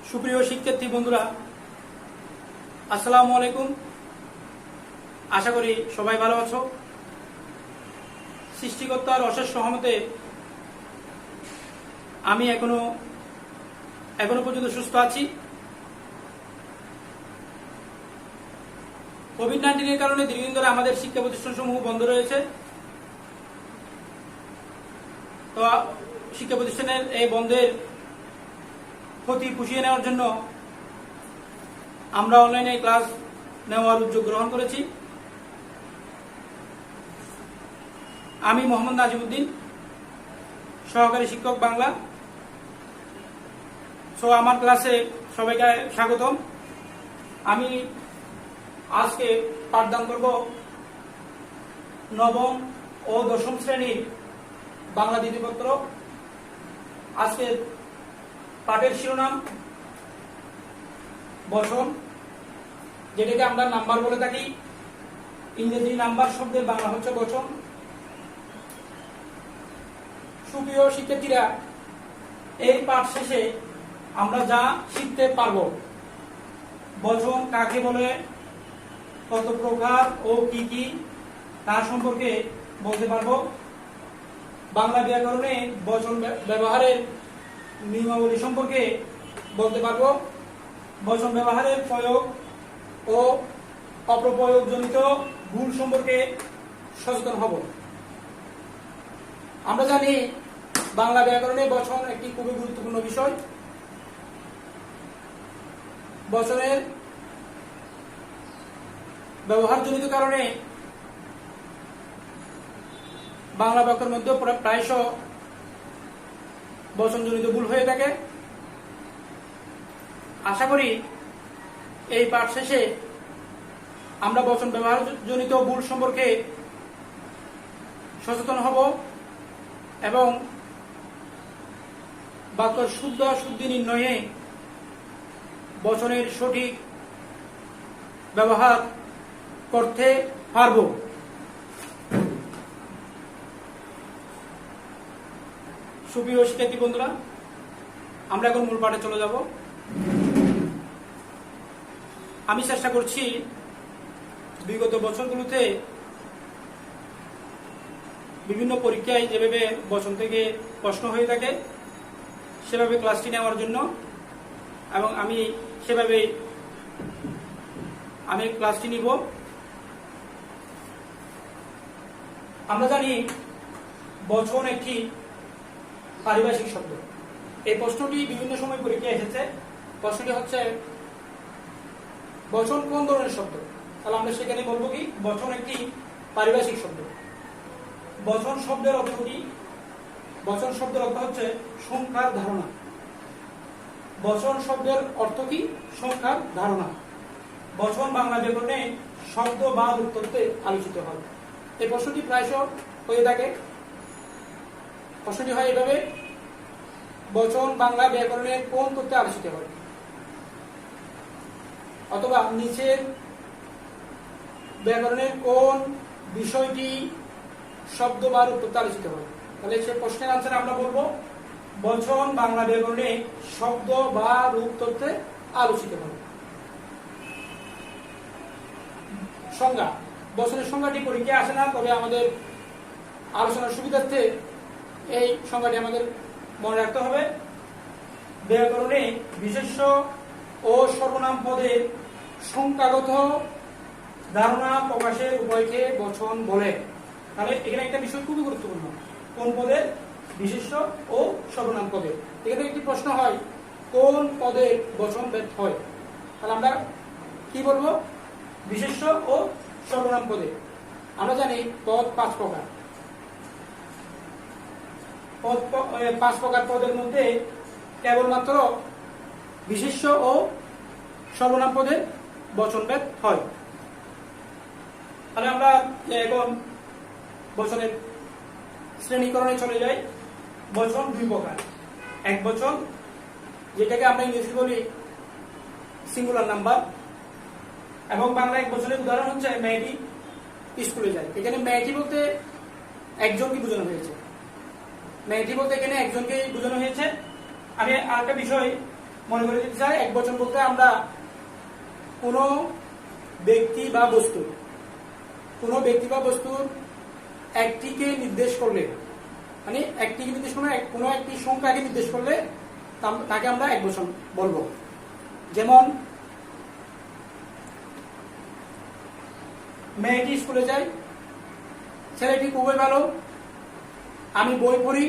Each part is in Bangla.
সুপ্রিয় শিক্ষার্থী বন্ধুরা, আসসালামু আলাইকুম। আশা করি সবাই ভালো আছো। সৃষ্টিকর্তার অশেষ রহমতে আমি এখনো পর্যন্ত সুস্থ আছি। কোভিড-19 কারণে দীর্ঘদিন ধরে আমাদের শিক্ষা প্রতিষ্ঠানসমূহ বন্ধ রয়েছে। তো শিক্ষা প্রতিষ্ঠানের এই বন্ধের ক্ষতি পুষিয়ে নেওয়ার জন্য আমরা অনলাইনে ক্লাস নেওয়ার উদ্যোগ গ্রহণ করেছি। আমি মোহাম্মদ নাজিমউদ্দিন, সহকারী শিক্ষক বাংলা। আমার ক্লাসে সবাইকে স্বাগতম। আমি আজকে পাঠদান করব নবম ও দশম শ্রেণীর বাংলা দ্বিতীয় পত্র। আজকে পাঠের শিরোনাম বচন, যেটাকে আমরা নাম্বার বলে থাকি। ইংরেজি নাম্বার শব্দের বাংলা হচ্ছে বচন। সুপ্রিয় শিক্ষার্থীরা, এই পাঠ শেষে আমরা যা শিখতে পারব, বচন কাকে বলে, কত প্রকার ও কি কি তার সম্পর্কে বলতে পারব। বাংলা ব্যাকরণে বচন ব্যবহারের নিয়মাবলী সম্পর্কে বলতে পারব। বচন ব্যবহারের প্রয়োগ ও অপপ্রয়োগ জনিত ভুল সম্পর্কে সচেতন হব। আমরা জানি বাংলা ব্যাকরণে বচন একটি খুবই গুরুত্বপূর্ণ বিষয়। বচনের ব্যবহারজনিত কারণে বাংলা বাক্যের মধ্যে প্রায়শ বচনজনিত ভুল হয়ে থাকে। আশা করি এই পাঠ শেষে আমরা বচন ব্যবহারজনিত ভুল সম্পর্কে সচেতন হব এবং বাক্যের শুদ্ধ অশুদ্ধি নির্ণয়ে বচনের সঠিক ব্যবহার করতে পারব। সুপ্রিয় শিক্ষার্থী বন্ধুরা, আমরা এখন মূল পাঠে চলে যাব। আমি চেষ্টা করছি বিগত বছরগুলোতে বিভিন্ন পরীক্ষায় যেভাবে বচন থেকে প্রশ্ন হয়ে থাকে সেভাবে ক্লাসটি নেওয়ার জন্য, এবং আমি সেভাবেই ক্লাসটি নিব। আমরা জানি বচন একটি পারিভাষিক শব্দ। এই প্রশ্নটি বিভিন্ন সময় পরীক্ষায় এসেছে। প্রশ্নটি হচ্ছে বচন কোন ধরনের শব্দ? তাহলে আমরা সেখানে বলবো কি, বচন একটি পারিভাষিক শব্দ। বচন শব্দের অর্থ কি? বচন শব্দের অর্থ হচ্ছে সংখ্যার ধারণা। বচন শব্দের অর্থ কি? সংখ্যার ধারণা। বচন বাংলা ব্যাকরণে শব্দ বা রূপতত্ত্বে আলোচিত হয়। এই প্রশ্নটি প্রায়শ হয়ে থাকে। প্রশ্নটি হয় এভাবে: বচন বাংলা ব্যাকরণের কোন তথ্যে আলোচিত হয়? অথবা নিচের ব্যাকরণের কোন বিষয়টি শব্দ বা রূপতত্ত্বে আলোচিত হয়? তাহলে সে প্রশ্নের আনসার আমরা বলবো বচন বাংলা ব্যাকরণে শব্দ বা রূপতত্ত্বে আলোচিত হয়। সংজ্ঞা। বচনের সংজ্ঞাটি পরীক্ষায় আসে না, তবে আমাদের আলোচনার সুবিধার্থে এই সংজ্ঞাটি আমাদের মনে রাখতে হবে। ব্যাকরণে বিশেষ্য ও সর্বনাম পদের সংখ্যাগত ধারণা প্রকাশের উভয়কে বচন বলে। তাহলে এখানে একটা বিষয় খুবই গুরুত্বপূর্ণ, কোন পদের? বিশেষ্য ও সর্বনাম পদে। এখানে একটি প্রশ্ন হয়, কোন পদের বচন ভেদ হয়? তাহলে আমরা কি বলবো? বিশেষ্য ও সর্বনাম পদে। আমরা জানি পদ 5 প্রকার। পদ 5 প্রকার পদের মধ্যে কেবলমাত্র বিশেষ্য ও সর্বনাম পদে বচনভেদ হয়। তাহলে আমরা এখন বচনের শ্রেণীকরণে চলে যাই। বচন 2 প্রকার। এক বচন, যেটাকে আমরা ইংরেজি বলি সিঙ্গুলার নাম্বার, এবং বাংলা এক বচনের উদাহরণ হচ্ছে মেয়েটি স্কুলে যায়। এখানে মেয়েটি বলতে একজনকে বোঝানো হয়েছে। মেয়েটি বলতে এখানে একজনকে বোঝানো হয়েছে। আমি আরেকটা বিষয় মনে করে দিতে চাই, এক বচন বলতে আমরা কোনো ব্যক্তি বা বস্তুর একটিকে নির্দেশ করলে, মানে একটিকে নির্দেশ করলে, কোনো একটি সংখ্যাকে নির্দেশ করলে তাকে আমরা এক বচন বলবো। যেমন মেয়েটি স্কুলে যায়, ছেলেটি খুবই ভালো, আমি বই পড়ি,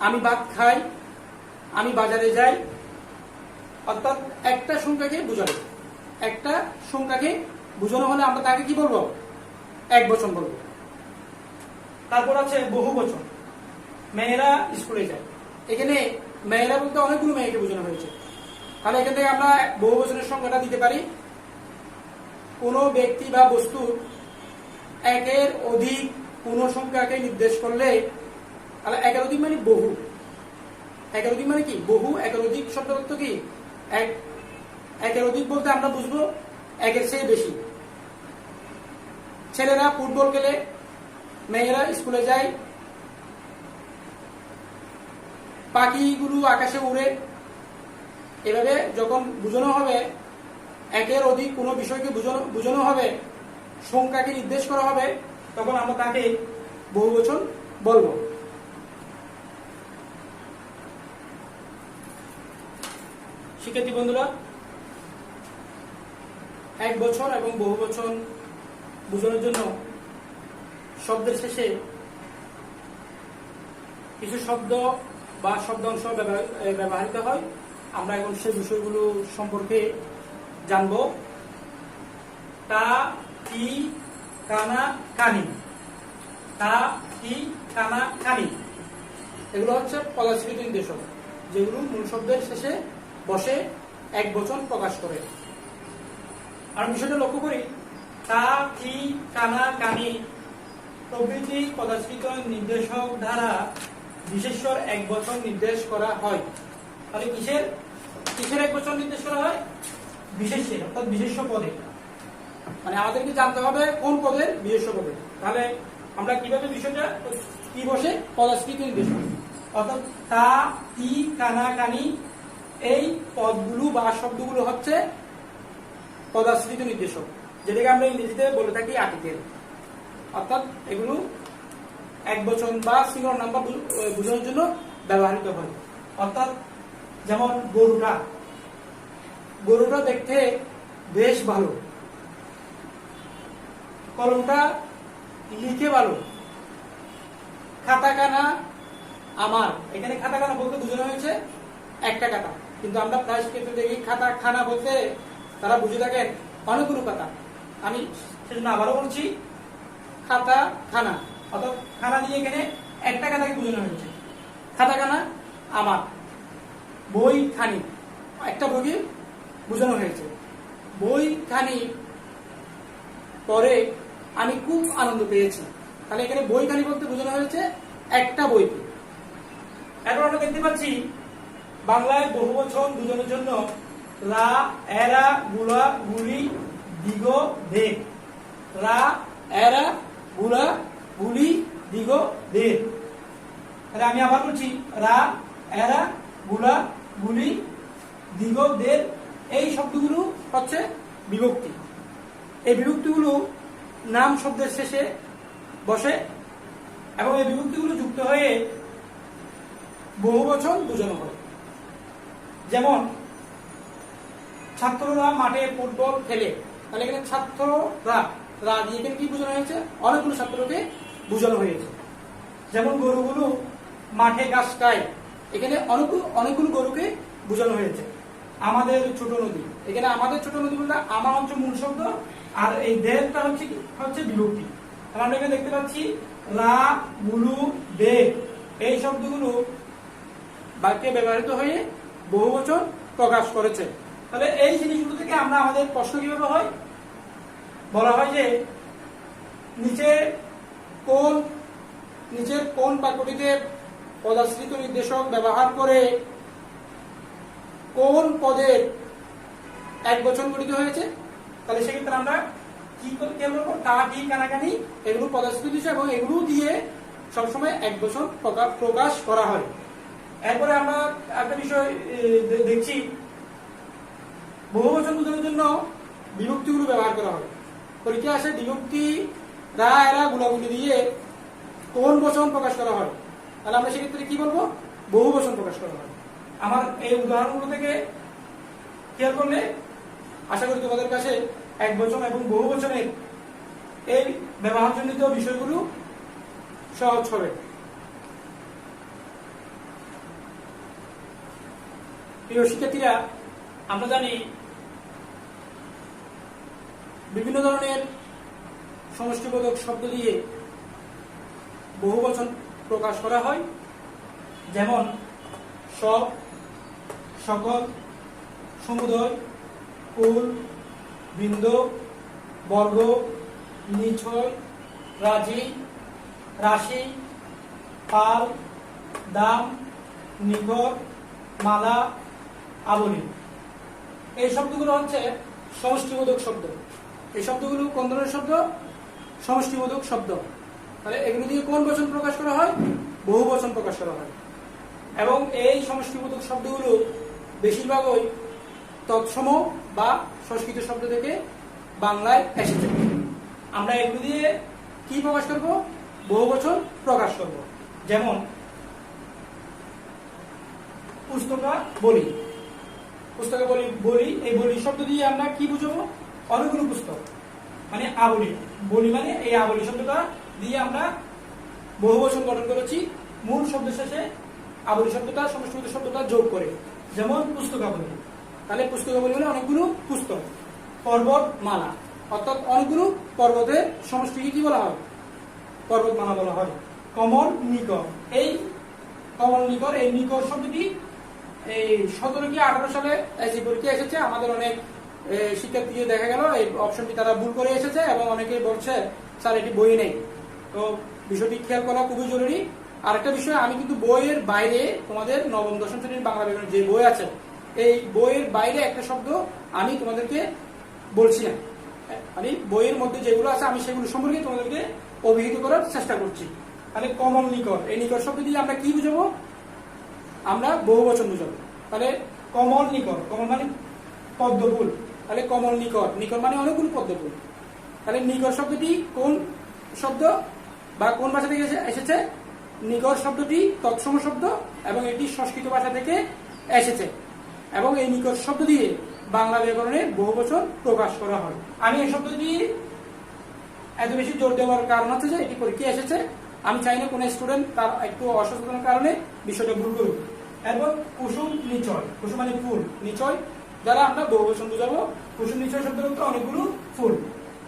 আমি ভাত খাই, আমি বাজারে যাই। অর্থাৎ একটা সংখ্যাকে বোঝানো হলে আমরা তাকে কি বলবো? এক বচন বলবো। তারপর আছে বহু বচন। মেয়েরা স্কুলে যায়, এখানে মেয়েরা বলতে অনেকগুলো মেয়েকে বোঝানো হয়েছে, তাহলে এখান থেকে আমরা বহু বচনের সংখ্যাটা দিতে পারি। কোনো ব্যক্তি বা বস্তু একের অধিক কোনো সংখ্যাকে নির্দেশ করলে, তাহলে একের অধিক মানে বহু, একের অধিক মানে কি? বহু। একের অধিক শব্দের অর্থ কি? একের অধিক বলতে আমরা বুঝবো একের চেয়ে বেশি। ছেলেরা ফুটবল খেলে, মেয়েরা স্কুলে যায়, পাখিগুলো আকাশে উড়ে। এভাবে যখন বোঝানো হবে, একের অধিক কোনো বিষয়কে বোঝানো হবে, সংখ্যাকে নির্দেশ করা হবে, তখন আমরা তাকে বহুবচন বলবো। শিক্ষার্থী বন্ধুরা, এক বচন এবং বহু বচন বোঝানোর জন্য শব্দের শেষে কিছু শব্দ বা শব্দাংশ ব্যবহৃত হয়। আমরা এখন সেই বিষয়গুলো সম্পর্কে জানব। তা, তি, কানা, কানি। তা, তি, কানা, কানি এগুলো হচ্ছে পদাশ্রিত নির্দেশক, যেগুলো মূল শব্দের শেষে বসে এক বচন প্রকাশ করে। আর বিষয়টা লক্ষ্য করি, তা, তি, কানা, কানি প্রভৃতি পদাশ্রিত নির্দেশক দ্বারা বিশেষ্যর এক বচন নির্দেশ করা হয়। তাহলে কিসের এক বচন নির্দেশ করা হয়? বিশেষ্যের, অর্থাৎ বিশেষ্য পদে। মানে আমাদেরকে জানতে হবে কোন পদের? বিশেষ্য পদে। তাহলে আমরা কিভাবে বিষয়টা কি বসে? পদাশ্রিত নির্দেশক, অর্থাৎ তা, তি, কানা, কানি এই পদগুলো বা শব্দগুলো হচ্ছে পদাশ্রিত নির্দেশক, যেটাকে আমরা ইংরেজিতে বলে থাকি আর্টিকেল। অর্থাৎ এগুলো এক বচন বা সিঙ্গুলার নাম্বার বোঝানোর জন্য ব্যবহৃত হয়। অর্থাৎ যেমন গরুটা দেখতে বেশ ভালো, কলমটা লিখে ভালো, খাতাখানা আমার। এখানে খাতাখানা বলতে বোঝানো হয়েছে একটা খাতা, কিন্তু আমরা প্রায় ক্ষেত্রে দেখি খাতা খানা বলতে তারা বুঝে থাকেন অনেকগুলো খাতা। আমি সেজন্য আবারও বলছি, খাতা খানা, অর্থাৎ খানা দিয়ে এখানে একটা খাতাকে বোঝানো হয়েছে। খাতাখানা আমার, বই খানি একটা বইকে বোঝানো হয়েছে। বই খানি পরে আমি খুব আনন্দ পেয়েছি, তাহলে এখানে বই খানি বলতে বোঝানো হয়েছে একটা বইকে। এরপর আমরা দেখতে পাচ্ছি বাংলায় বহুবচন বোঝানোর জন্য রা, এরা, গুলা, গুলি, দিগ, দে। রা, এরা, গুলা, গুলি, দিগ, দে। তাহলে আমি আবার বলছি, রা, এরা, গুলা, গুলি, দিগ, দে এই শব্দগুলো হচ্ছে বিভক্তি। এই বিভক্তিগুলো নাম শব্দের শেষে বসে এবং এই বিভক্তিগুলো যুক্ত হয়ে বহুবচন বোঝানো হয়। যেমন ছাত্ররা মাঠে ফুটবল খেলে, তাহলে এখানে ছাত্ররা রা দিয়ে এখানে কি বোঝানো হয়েছে? অনেকগুলো ছাত্রকে বোঝানো হয়েছে। যেমন গরুগুলো মাঠে ঘাস খায়, এখানে অনেকগুলো গরুকে বোঝানো হয়েছে। আমাদের ছোট নদী, এখানে আমাদের ছোট নদী বলতে আমার হচ্ছে মূল শব্দ, আর এই দেরটা হচ্ছে বিভক্তি। তাহলে আমরা এখানে দেখতে পাচ্ছি রা, গুলু, দে এই শব্দগুলো বাক্যে ব্যবহৃত হয়ে বহুবচন প্রকাশ করেছে। তাহলে এই জিনিসগুলো থেকে আমরা আমাদের প্রশ্ন কিভাবে হয়? বলা হয় যে নিচের কোন বাক্যটিতে পদাশ্রিত নির্দেশক ব্যবহার করে কোন পদের এক বচন গঠিত হয়েছে। তাহলে সেক্ষেত্রে আমরা কি বলবো? তা, টি, কানাকানি এগুলো পদাশ্রিত নির্দেশক এবং এগুলো দিয়ে সবসময় এক বচন প্রকাশ করা হয়। এরপরে আমরা একটা বিষয় দেখছি, বহুবচন বোঝানোর জন্য বিভক্তিগুলো ব্যবহার করা হয়। পরীক্ষা আসে বিভক্তি রা এরা গুলাগুলি দিয়ে কোন বচন প্রকাশ করা হয়, তাহলে আমরা সেক্ষেত্রে কি বলবো, বহুবচন প্রকাশ করা হয়। আমার এই উদাহরণগুলো থেকে খেয়াল করলে আশা করি তোমাদের কাছে এক বচন এবং বহু বচনের এই ব্যবহারজনিত বিষয়গুলো সহজ হবে। প্রিয় শিক্ষার্থীরা, আমরা জানি বিভিন্ন ধরনের সমষ্টিবোধক শব্দ দিয়ে বহুবচন প্রকাশ করা হয়, যেমন সব, সকল, সমুদয়, কুল, বৃন্দ, বর্গ, নিছয়, রাজি, রাশি, পাল, দাম, নিকর, মালা, আবলি। এই শব্দগুলো হচ্ছে সমষ্টিবোধক শব্দ। এই শব্দগুলো কোন ধরনের শব্দ, সমষ্টিবোধক শব্দ। তাহলে এগুলো দিয়ে কোন বচন প্রকাশ করা হয়, বহু বচন প্রকাশ করা হয়। এবং এই সমষ্টিবোধক শব্দগুলো বেশিরভাগই তৎসম বা সংস্কৃত শব্দ থেকে বাংলায় এসেছে। আমরা এগুলো দিয়ে কি প্রকাশ করব, বহু বচন প্রকাশ করব। যেমন পুস্তকা বলি, পুস্তকে বলি, বলি, এই বলি শব্দ দিয়ে আমরা কি বুঝবো, অনেকগুলো পুস্তক, মানে আবলি। বলি মানে এই আবলি শব্দটা দিয়ে আমরা বহু বচন গঠন করেছি মূল শব্দ শেষে আবলি শব্দটা, সমষ্টিবোধক শব্দটা যোগ করে। যেমন পুস্তকাবলী, তাহলে পুস্তকাবলী হলে অনেকগুলো পুস্তক। পর্বতমালা, অর্থাৎ অনেকগুলো পর্বতের সমষ্টিকে কি বলা হয়, পর্বতমালা বলা হয়। কমল নিকর, এই কমল নিকর, এই নিকর শব্দটি এই 17 কি 18 সালে এসএসসি পরীক্ষা এসেছে। আমাদের অনেক শিক্ষার্থীকে দেখা গেল এই অপশনটি তারা ভুল করে এসেছে এবং অনেকেই বলছে স্যার এটি বই নেই। তো বিষয়টি খেয়াল করা খুবই জরুরি। আরেকটা বিষয়, আমি কিন্তু বইয়ের বাইরে তোমাদের নবম দশম শ্রেণীর বাংলা ব্যাকরণের যে বই আছে, এই বইয়ের বাইরে একটা শব্দ আমি তোমাদেরকে বলছি না। মানে বইয়ের মধ্যে যেগুলো আছে আমি সেগুলো সম্পর্কে তোমাদেরকে অভিহিত করার চেষ্টা করছি। তাহলে কমল নিকর, এই নিকর শব্দ দিয়ে আমরা কি বুঝাবো, আমরা বহু বচন বুঝাবো। তাহলে কমল নিকর, কমল মানে পদ্মফুল, তাহলে কমল নিকর, নিকর মানে অনেকগুলো পদ্মফুল। তাহলে নিকর শব্দটি কোন শব্দ বা কোন ভাষা থেকে এসেছে, নিকর শব্দটি তৎসম শব্দ এবং এটি সংস্কৃত ভাষা থেকে এসেছে। এবং এই নিকর শব্দ দিয়ে বাংলা ব্যাকরণের বহুবচন প্রকাশ করা হয়। আমি এই শব্দটি এত বেশি জোর দেওয়ার কারণ হচ্ছে যে এটি পরীক্ষায় এসেছে। আমি চাই না কোনো স্টুডেন্ট তার একটু অসচেতনার কারণে বিষয়টা ভুল করুক। এরপর কুসুম নিচয়, কুসুম মানে ফুল, নিচয় যারা আমরা বহুবচন বুঝাবো। কুসুম নিচয় শব্দের মধ্যে অনেকগুলো ফুল।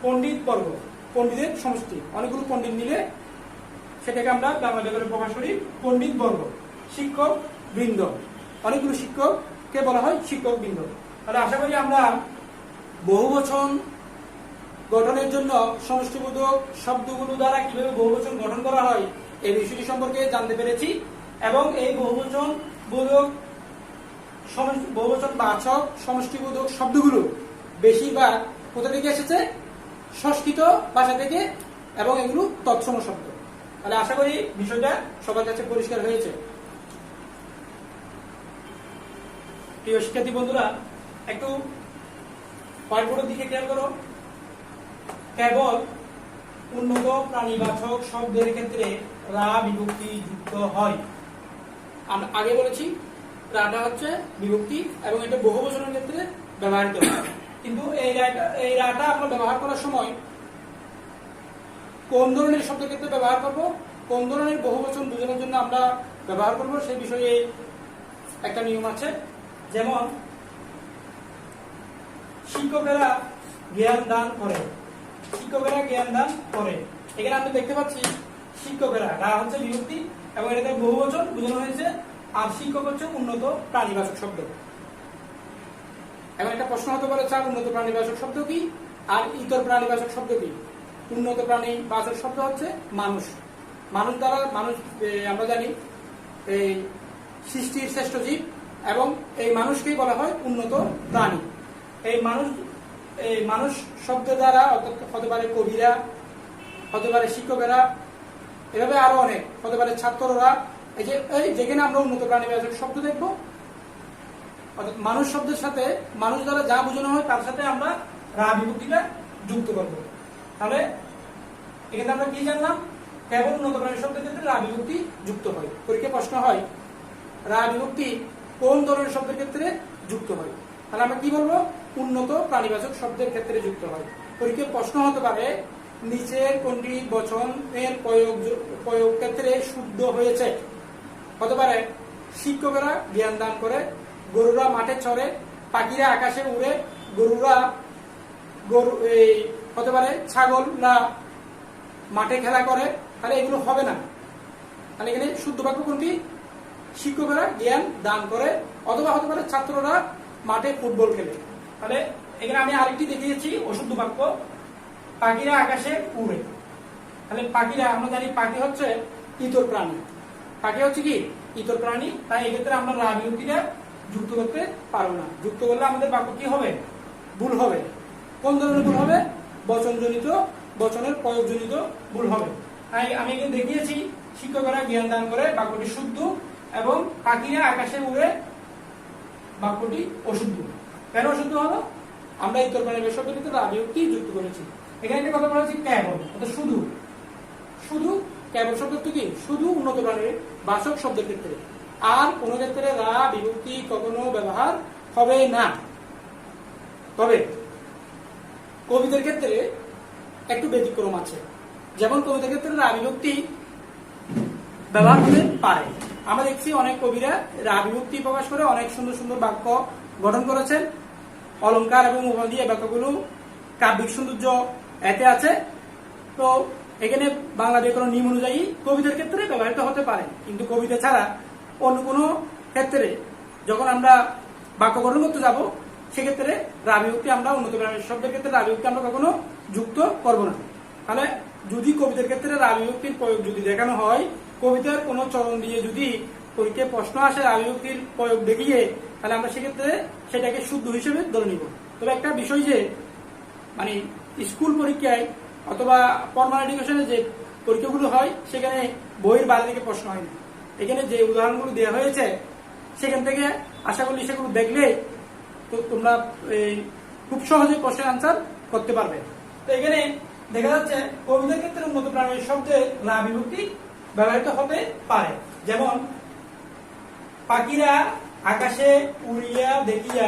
পণ্ডিত বর্গ, পণ্ডিতের সমষ্টি, অনেকগুলো পণ্ডিত মিলে সেটাকে আমরা বাংলা ব্যাকরণে প্রকাশ করি পণ্ডিত বর্গ। শিক্ষক বৃন্দ, অনেকগুলো শিক্ষককে বলা হয় শিক্ষক বৃন্দ। তাহলে আশা করি আমরা বহুবচন গঠনের জন্য সমষ্টিবোধক শব্দগুলো দ্বারা কিভাবে বহুবচন গঠন করা হয় এই বিষয়টি সম্পর্কে জানতে পেরেছি। এবং এই বহুবচন বোধক, বহুবচন বাচক সমষ্টিবোধক শব্দগুলো বেশিরভাগ কোথা থেকে এসেছে, সংস্কৃত ভাষা থেকে, এবং এগুলো তৎসম শব্দ। তাহলে আশা করি বিষয়টা সবার কাছে পরিষ্কার হয়েছে। প্রিয় শিক্ষার্থী বন্ধুরা, একটু হোয়াইটবোর্ডের দিকে খেয়াল করো। কেবল উন্নত প্রাণীবাচক শব্দের ক্ষেত্রে রা বিভক্তি যুক্ত হয়। আমরা আগে বলেছি রাটা হচ্ছে বিভক্তি এবং এটা বহুবচনের ক্ষেত্রে ব্যবহৃত হয়। কিন্তু এই রাটা আমরা ব্যবহার করার সময় কোন ধরনের শব্দের ক্ষেত্রে ব্যবহার করব, কোন ধরনের বহুবচন বোঝানোর জন্য আমরা ব্যবহার করব সেই বিষয়ে একটা নিয়ম আছে। যেমন শিক্ষকেরা জ্ঞান দান করে, শিক্ষকেরা জ্ঞান দান করে। এখানে আমরা দেখতে পাচ্ছি শিক্ষকেরা, রা হচ্ছে বিভক্তি এবং এটাতে বহুবচন বোঝানো হয়েছে, আর শিক্ষক হচ্ছে উন্নত প্রাণীবাচক শব্দ। এখন একটা প্রশ্ন হতে পারে, স্যার উন্নত প্রাণীবাচক শব্দ কি আর ইতর প্রাণীবাচক শব্দ কি? উন্নত প্রাণীবাচক শব্দ হচ্ছে মানুষ। মানুষ দ্বারা, মানুষ আমরা জানি এই সৃষ্টির শ্রেষ্ঠ জীব এবং এই মানুষকেই বলা হয় উন্নত প্রাণী। এই মানুষ শব্দ দ্বারা অর্থাৎ হতে পারে কবিরা, হতে পারে শিক্ষকেরা, এভাবে আরো অনেক, হতে পারে ছাত্ররা, যেখানে আমরা উন্নত প্রাণীবাচক শব্দ দেখবো, অর্থাৎ মানুষ শব্দের সাথে মানুষ দ্বারা যা বোঝানো হয় তার সাথে আমরা রা বিভক্তিটা যুক্ত করবো। তাহলে এখানে আমরা কি জানলাম, কেবল উন্নত প্রাণী শব্দের ক্ষেত্রে রা বিভক্তি যুক্ত হয়। পরীক্ষায় প্রশ্ন হয় রা বিভক্তি কোন ধরনের শব্দের ক্ষেত্রে যুক্ত হয়, তাহলে আমরা কি বলবো, উন্নত প্রাণীবাচক শব্দের ক্ষেত্রে যুক্ত হয়। পরীক্ষায় প্রশ্ন হতে পারে নিচের কোনটি বচনের প্রয়োগ ক্ষেত্রে শুদ্ধ হয়েছে। হতে পারে শিক্ষকেরা জ্ঞান দান করে, গরুরা মাঠে চড়ে, পাখিরা আকাশে উড়ে, হতে পারে ছাগলরা মাঠে খেলা করে। তাহলে এগুলো হবে না। তাহলে এখানে শুদ্ধ বাক্য কোনটি, শিক্ষকেরা জ্ঞান দান করে, অথবা হতে পারে ছাত্ররা মাঠে ফুটবল খেলে। তাহলে এখানে আমি আরেকটি দেখিয়েছি অশুদ্ধ বাক্য, পাখিরা আকাশে উড়ে। তাহলে পাখিরা, আমরা জানি পাখি হচ্ছে ইতর প্রাণী, পাখি হচ্ছে কি ইতর প্রাণী, তাই এক্ষেত্রে আমরা রা বিভক্তিটা যুক্ত করতে পারবো না। যুক্ত করলে আমাদের বাক্য কি হবে, ভুল হবে। কোন ধরনের ভুল হবে, বচনজনিত, বচনের প্রয়োগজনিত ভুল হবে। তাই আমি এখানে দেখিয়েছি শিক্ষকেরা জ্ঞান দান করে, বাক্যটি শুদ্ধ, এবং পাখিরা আকাশে উড়ে বাক্যটি অশুদ্ধ। কেন অশুদ্ধ হলো, আমরা ইতর প্রাণীর শব্দের ভিতরে রা বিভক্তি যুক্ত করেছি। এখানে একটা কথা বলা হচ্ছে কেবল, অর্থাৎ শুধু। শুধু কেবল শব্দ কি, শুধু উন্নত প্রাণীর বাচক শব্দের ক্ষেত্রে, আর কোন ক্ষেত্রে রা বিভক্তি কখনো ব্যবহার হবে না। তবে কবিদের ক্ষেত্রে একটু ব্যতিক্রম আছে, যেমন কবিদের ক্ষেত্রে রা বিভক্তি ব্যবহার হতে পারে। আমরা দেখছি অনেক কবিরা রা বিভক্তি প্রকাশ করে অনেক সুন্দর সুন্দর বাক্য গঠন করেছেন। অলংকার এবং উপমা দিয়ে বাক্যগুলো কাব্যিক সৌন্দর্য এতে আছে। তো এখানে বাংলা ব্যাকরণ নিয়ম অনুযায়ী কবিদের ক্ষেত্রে ব্যবহৃত হতে পারে, কিন্তু কবিতা ছাড়া অন্য কোনো ক্ষেত্রে যখন আমরা বাক্য গঠন করতে যাব, সেক্ষেত্রে রা বিভক্তি আমরা উন্নত প্রাণীর শব্দের ক্ষেত্রে রা বিভক্তি আমরা কখনো যুক্ত করব না। তাহলে যদি কবিতার ক্ষেত্রে রা বিভক্তির প্রয়োগ যদি দেখানো হয়, কবিতার কোনো চরণ দিয়ে যদি পরীক্ষায় প্রশ্ন আসে রা বিভক্তির প্রয়োগ দেখিয়ে, তাহলে আমরা সেক্ষেত্রে সেটাকে শুদ্ধ হিসেবে ধরে নিব। তবে একটা বিষয় যে মানে স্কুল পরীক্ষায় অথবা ফর্মাল এডুকেশনে যে পরীক্ষাগুলো হয়, সেখানে বইয়ের বাইরে থেকে প্রশ্ন হয় না। এখানে যে উদাহরণগুলো দেওয়া হয়েছে সেখান থেকে আশা করি সেগুলো দেখলে তোমরা খুব সহজে প্রশ্নের আনসার করতে পারবে। তো এখানে দেখা যাচ্ছে কবিতার ক্ষেত্রে উন্নত প্রাণীর শব্দে রা বিভক্তি ব্যবহৃত হতে পারে। যেমন পাখিরা আকাশে উড়িয়া দেখিয়া,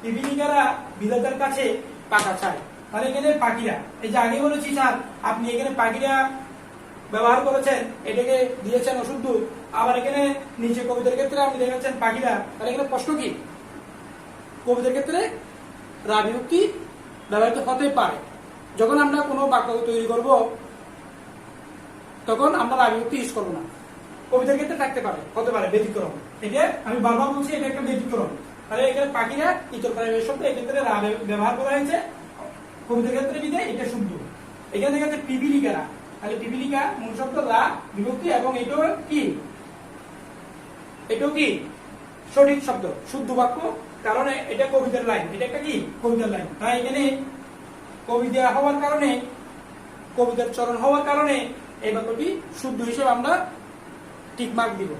পিপিলিকারা বিধাতার কাছে পাখা চায়। তাহলে এখানে পাখিরা, এই যে আগে বলেছি স্যার আপনি এখানে পাখিরা ব্যবহার করেছেন, এটাকে দিয়েছেন অশুদ্ধ, আবার এখানে নিচে কবিতার ক্ষেত্রে আপনি দেখাচ্ছেন পাখিরা। তাহলে এখানে প্রশ্ন কি, কবিতার ক্ষেত্রে রা বিভক্তি ব্যবহৃত হতে পারে। যখন আমরা কোনো বাক্য তৈরি করব, তখন আমরা রা বিভক্তি ইউজ করবো না। কবিতার ক্ষেত্রে থাকতে পারে, হতে পারে ব্যতিক্রম। এটা আমি বারবার বলছি, এটা একটা ব্যতিক্রম। তাহলে এখানে পাখিরা ইতর প্রাণীর শব্দ, এক্ষেত্রে রা ব্যবহার করা হয়েছে, কবিতার ক্ষেত্রে বিদে এটা শুদ্ধ। এখানে দেখা যাচ্ছে পিপিলিকারা, তাহলে পিপিলিকা মূল শব্দ রা বিভক্তি, এবং এটাও কি সঠিক শব্দ, শুদ্ধ বাক্য, কারণ এটা কবিতার লাইন, এটা একটা কি কবিতার লাইন। তাই এখানে কবিতা হওয়ার কারণে, কবিতার চরণ হওয়ার কারণে এই বাক্যটি শুদ্ধ হিসেবে আমরা টিক মার্ক দিব।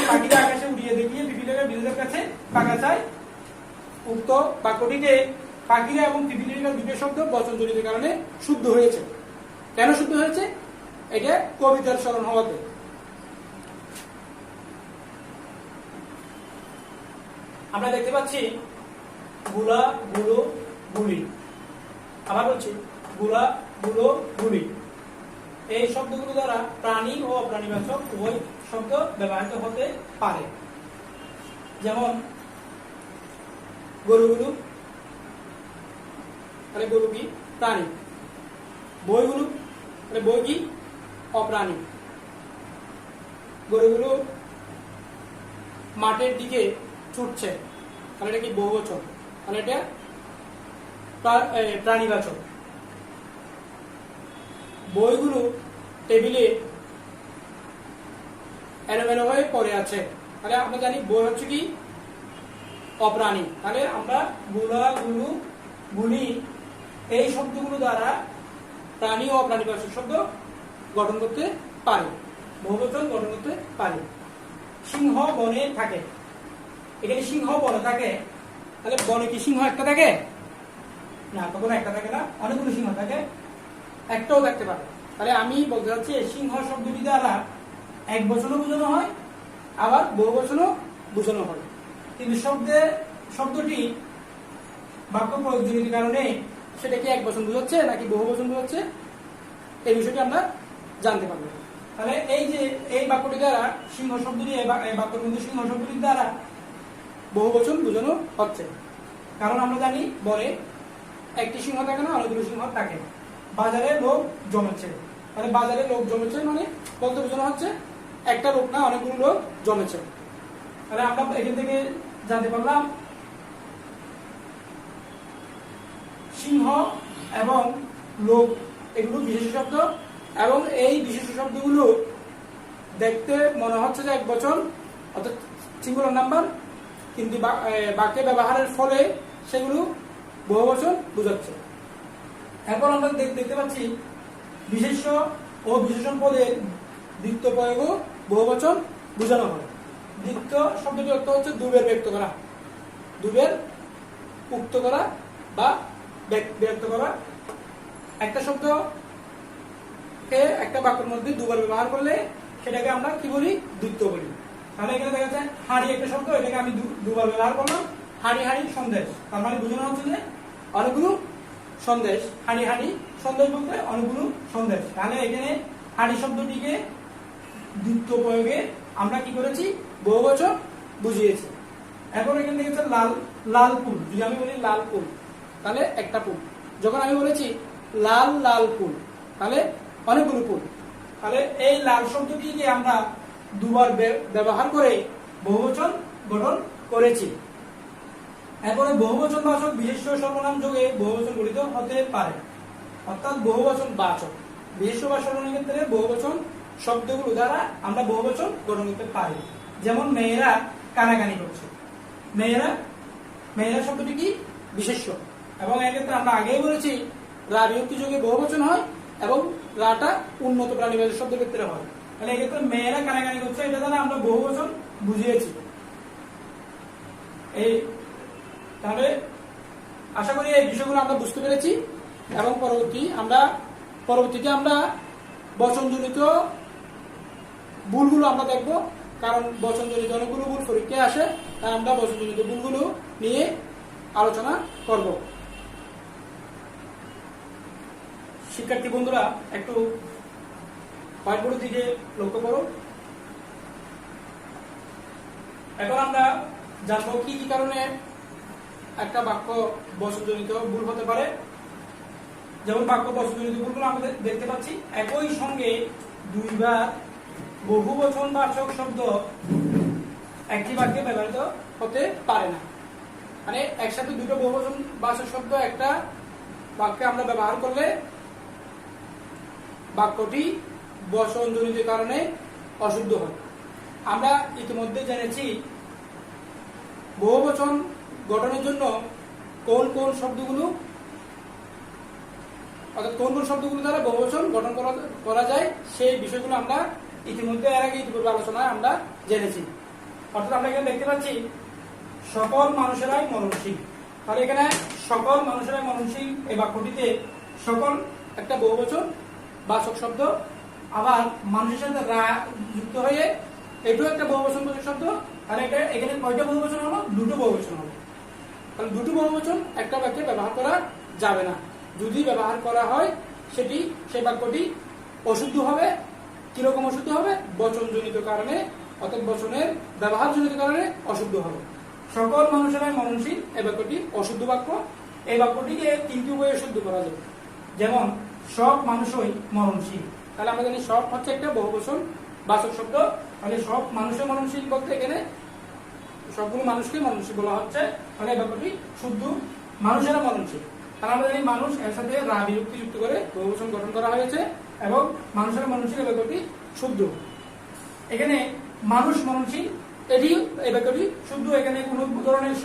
পাখিরা আকাশে উড়িয়ে দেখিয়ে পিপিলিকা বিধাতার কাছে পাখা চায়, উক্ত বাক্যটিতে পাখিরা এবং পিপিলিকা দুটো শব্দ বচনজনিত কারণে শুদ্ধ হয়েছে। কেন শুদ্ধ হয়েছে, এটা কবিতার চরণ হওয়াতে। আমরা দেখতে পাচ্ছি গুলা, গুলো, গুলি। আবার বলছি গুলা, গুলো, গুলি। এই শব্দগুলো দ্বারা প্রাণী ও অপ্রাণীবাচক উভয় শব্দ ব্যবহৃত হতে পারে। যেমন গরুগুলো, তাহলে গরু কি প্রাণী। বইগুলো, তাহলে বই কি অপ্রাণী। গরুগুলো মাঠের দিকে ছুটছে, তাহলে এটা কি বহুবচন, তাহলে এটা প্রাণীবাচক। বইগুলো টেবিলে এলোমেলো হয়ে পড়ে আছে, তাহলে আমরা জানি বই হচ্ছে কি অপ্রাণী। তাহলে আমরা গুলা, গুলু, গুলি এই শব্দগুলো দ্বারা প্রাণী ও অপ্রাণীবাচক শব্দ গঠন করতে পারি, বহুবচন গঠন করতে পারি। সিংহ বনে থাকে। এখানে সিংহ বনে থাকে, তাহলে বনে কি সিংহ একটা থাকে? না, কখনো একটা থাকে না, অনেকগুলো সিংহ থাকে, একটাও থাকতে পারে। তাহলে আমি বলতে চাচ্ছি সিংহ শব্দটি দ্বারা এক বচনও বোঝানো হয়, আবার বহু বচনও বোঝানো হয়। কিন্তু শব্দটি বাক্য প্রয়োগজনিত কারণে সেটা কি এক বচন বোঝাচ্ছে নাকি বহু বচন বোঝাচ্ছে, এই বিষয়টি আমরা জানতে পারবো। তাহলে এই যে এই বাক্যটি দ্বারা সিংহ শব্দটি, বাক্যের মধ্যে সিংহ শব্দটির দ্বারা বহু বচন বোঝানো হচ্ছে, কারণ আমরা জানি বনে একটি সিংহ থাকে না, অনেকগুলো সিংহ থাকে। বাজারে লোক জমেছে, মানে বাজারে লোক জমেছে মানে বলতে বোঝানো হচ্ছে একটা লোক না, অনেকগুলো লোক জমেছে। তাহলে আমরা এখান থেকে জানতে পারলাম সিংহ এবং লোক এগুলো বিশেষ শব্দ, এবং এই বিশেষ শব্দগুলো দেখতে মনে হচ্ছে যে এক বচন অর্থাৎ সিঙ্গুলার নাম্বার, কিন্তু বাক্যে ব্যবহারের ফলে সেগুলো বহু বচন বোঝাচ্ছে। এখন আমরা দেখতে পাচ্ছি বিশেষ্য ও বিশেষণ পদের দ্বিত্ব প্রয়োগও বহু বচন বোঝানো হয়। দ্বিত্ব শব্দটির অর্থ হচ্ছে দুবের ব্যক্ত করা, দুবের উক্ত করা বা ব্যক্ত করা। একটা শব্দকে একটা বাক্যের মধ্যে দুবার ব্যবহার করলে সেটাকে আমরা কি বলি? দ্বিত্ব বলি। তাহলে এখানে দেখা যায় হাঁড়ি একটা শব্দ, এটাকে আমি দুবার ব্যবহার করলাম, হাঁড়ি হাঁড়ি সন্দেশ, তার মানে বোঝানো হচ্ছে যে অনেকগুলো সন্দেশ, হাঁড়ি হাঁড়ি সন্দেশ বলতে অনেকগুলো সন্দেশ। তাহলে এখানে হাঁড়ি শব্দটিকে দ্বিত্ব প্রয়োগে আমরা কি করেছি? বহু বচন বুঝিয়েছি। এখন এখানে দেখেছে লাল লাল ফুল, যদি আমি বলি লাল ফুল তাহলে একটা ফুল। যখন আমি বলেছি লাল লাল ফুল তাহলে অনেকগুলো ফুল। তাহলে এই লাল শব্দটিকে আমরা দুবার ব্যবহার করে বহুবচন গঠন করেছি। এরপরে বহুবচন বাচক বিশেষ্য সর্বনাম যোগে বহুবচন গঠিত হতে পারে, অর্থাৎ বহুবচন বাচক বিশেষ্য বা সর্বনামের ক্ষেত্রে বহুবচন শব্দগুলো দ্বারা আমরা বহুবচন গঠন করতে পারি। যেমন মেয়েরা কানাকানি করছে, মেয়েরা মেয়েরা শব্দটি কি? বিশেষ্য, এবং এক্ষেত্রে আমরা আগেই বলেছি রা বিভক্তি যোগে বহুবচন হয় এবং রাটা উন্নত প্রাণীবাচক শব্দের ক্ষেত্রে হয়। তাহলে এক্ষেত্রে মেয়েরা কানাকানি করছে, এটা দ্বারা আমরা বহুবচন বুঝিয়েছি। এই তাহলে আশা করি এই বিষয়গুলো আমরা বুঝতে পেরেছি, এবং পরবর্তীতে আমরা বচনজনিত ভুলগুলো আমরা দেখব, কারণ বচনজনিত অনেকগুলো ভুল পরীক্ষায় আসে, তাই আমরা বচনজনিত ভুলগুলো নিয়ে আলোচনা করব। শিক্ষার্থী বন্ধুরা একটু হোয়াইট বোর্ডের দিকে লক্ষ্য করো। এখন আমরা জানবো কি কি কারণে একটা বাক্য বচনজনিত ভুল হতে পারে। যেমন বাক্য বচনজনিত ভুলগুলো আমরা দেখতে পাচ্ছি, একই সঙ্গে দুইবার বহুবচন বাচক শব্দ একটি বাক্যে ব্যবহৃত হতে পারে না। মানে একসাথে দুটো বহুবচন বাচক শব্দ একটা বাক্যে আমরা ব্যবহার করলে বাক্যটি বচনজনিত কারণে অশুদ্ধ হয়। আমরা ইতিমধ্যে জেনেছি বহুবচন গঠনের জন্য কোন কোন শব্দগুলো, অর্থাৎ কোন কোন শব্দগুলো দ্বারা বহুবচন গঠন করা যায়, সেই বিষয়গুলো আমরা ইতিমধ্যে এর আগে ইতিপূর্বে আলোচনায় আমরা জেনেছি। অর্থাৎ আমরা এখানে দেখতে পাচ্ছি সকল মানুষেরাই মরণশীল। তাহলে এখানে সকল মানুষেরাই মরণশীল এই বাক্যটিতে সকল একটা বহুবচন বাচক শব্দ, আবার মানুষের সাথে রা যুক্ত হয়ে এটাও একটা বহুবচন বাচক শব্দ। তাহলে এটা এখানে কয়টা বহুবচন হলো? দুটো বহুবচন হলো। তাহলে দুটো বহুবচন একটা বাক্যে ব্যবহার করা যাবে না। যদি ব্যবহার করা হয় সেই বাক্যটি অশুদ্ধ হবে। কিরকম অশুদ্ধ হবে? বচনজনিত কারণে, অর্থাৎ বচনের ব্যবহারজনিত কারণে অশুদ্ধ হবে। সকল মানুষেরাই মরণশীল এই বাক্যটি অশুদ্ধ বাক্য। এই বাক্যটিকে তিনটি উপায়ে শুদ্ধ করা যাবে। যেমন সব মানুষই মরণশীল, তাহলে আমরা জানি সব হচ্ছে একটা বহুবচন বাচক শব্দ। তাহলে সব মানুষের মরণশীল বলতে এখানে সবগুলো মানুষকে মরণশীল বলা হচ্ছে, তাহলে এই বাক্যটি শুদ্ধ। মানুষেরা মরণশীল, তাহলে আমরা জানি মানুষ এর সাথে রা বিভক্তি যুক্ত করে বহুবচন গঠন করা হয়েছে, এবং মানুষেরা মরণশীল এই বাক্যটি শুদ্ধ। এখানে মানুষ মরণশীল এটি এই বাক্যটি শুদ্ধ। এখানে কোনো ধরনের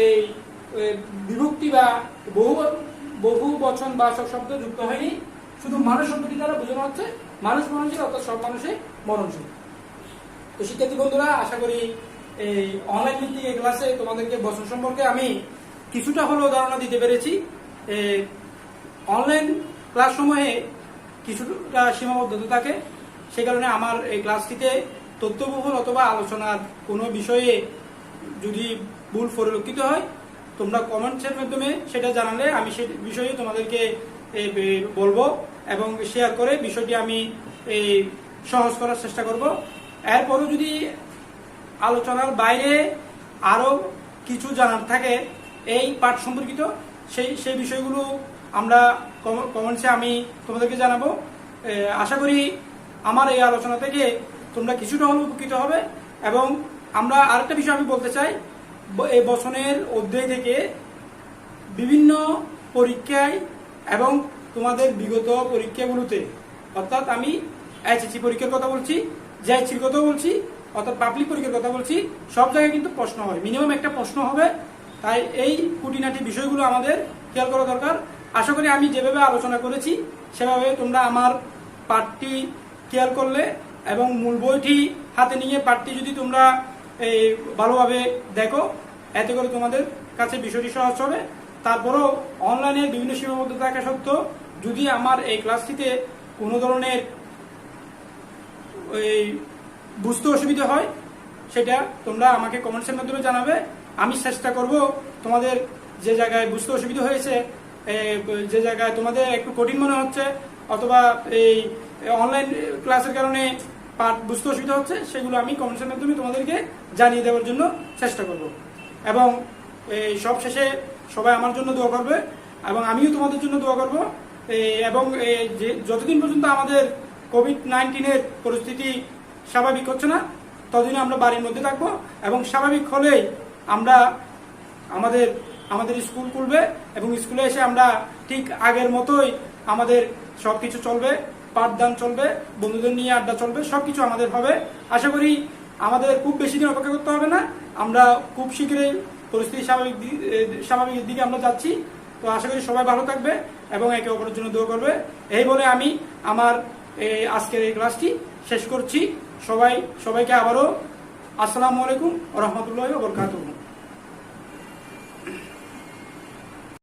এই বিভক্তি বা বহু বচন বাচক শব্দ যুক্ত হয়নি, শুধু মানুষ শব্দটি দ্বারা বোঝানো হচ্ছে মানুষ মরণশীল, অর্থাৎ সব মানুষই মরণশীল। তো শিক্ষার্থী বন্ধুরা, আশা করি এই অনলাইন ভিত্তিক এই ক্লাসে তোমাদেরকে বছর সম্পর্কে আমি কিছুটা হলেও ধারণা দিতে পেরেছি। অনলাইন ক্লাস সময়ে কিছুটা সীমাবদ্ধতা থাকে, সে কারণে আমার এই ক্লাসটিতে তথ্যবহুল অথবা আলোচনার কোনো বিষয়ে যদি ভুল পরিলক্ষিত হয়, তোমরা কমেন্টসের মাধ্যমে সেটা জানালে আমি সে বিষয়ে তোমাদেরকে বলবো এবং শেয়ার করে বিষয়টি আমি সহজ করার চেষ্টা করব। এরপরও যদি আলোচনার বাইরে আরো কিছু জানার থাকে এই পাঠ সম্পর্কিত, সেই বিষয়গুলো আমরা কমেন্টসে আমি তোমাদেরকে জানাবো। আশা করি আমার এই আলোচনা থেকে তোমরা কিছুটা হলেও উপকৃত হবে। এবং আমরা আরেকটা বিষয় আমি বলতে চাই, এই বছরের অধ্যায় থেকে বিভিন্ন পরীক্ষায় এবং তোমাদের বিগত পরীক্ষাগুলোতে, অর্থাৎ আমি এইচএসসি পরীক্ষার কথা বলছি, জেএইচসির কথা বলছি, অর্থাৎ পাবলিক পরীক্ষার কথা বলছি, সব জায়গায় কিন্তু প্রশ্ন হয়, মিনিমাম একটা প্রশ্ন হবে। তাই এই খুঁটিনাটি বিষয়গুলো আমাদের খেয়াল করা দরকার। আশা করি আমি যেভাবে আলোচনা করেছি সেভাবে তোমরা আমার পাঠটি খেয়াল করলে এবং মূল বইটি হাতে নিয়ে পাঠটি যদি তোমরা ভালোভাবে দেখো, এতে করে তোমাদের কাছে বিষয়টি সহজ হবে। তারপরেও অনলাইনের বিভিন্ন সীমাবদ্ধতা থাকা সত্ত্বেও যদি আমার এই ক্লাসটিতে কোনো ধরনের বুঝতে অসুবিধা হয়, সেটা তোমরা আমাকে কমেন্টসের মাধ্যমে জানাবে। আমি চেষ্টা করব তোমাদের যে জায়গায় বুঝতে অসুবিধা হয়েছে, যে জায়গায় তোমাদের একটু কঠিন মনে হচ্ছে অথবা এই অনলাইন ক্লাসের কারণে পাঠ বুঝতে অসুবিধা হচ্ছে, সেগুলো আমি কমেন্টসের মাধ্যমে তোমাদেরকে জানিয়ে দেওয়ার জন্য চেষ্টা করব। এবং সব শেষে সবাই আমার জন্য দোয়া করবে এবং আমিও তোমাদের জন্য দোয়া করব। এবং যতদিন পর্যন্ত আমাদের কোভিড-19 পরিস্থিতি স্বাভাবিক হচ্ছে না, ততদিন আমরা বাড়ির মধ্যে থাকবো এবং স্বাভাবিক হলেই আমরা আমাদের স্কুল খুলবে এবং স্কুলে এসে আমরা ঠিক আগের মতোই আমাদের সবকিছু চলবে, পাঠদান চলবে, বন্ধুদের নিয়ে আড্ডা চলবে, সবকিছু আমাদের হবে। আশা করি আমাদের খুব বেশি দিন অপেক্ষা করতে হবে না, আমরা খুব শীঘ্রই পরিস্থিতি স্বাভাবিকের দিকে আমরা যাচ্ছি। তো আশা করি সবাই ভালো থাকবে এবং একে অপরের জন্য দোয়া করবে। এই বলে আমি আমার আজকের এই ক্লাসটি শেষ করছি। সবাইকে আবারও আসসালামু আলাইকুম ওয়া রাহমাতুল্লাহি ওয়া বারাকাতুহু।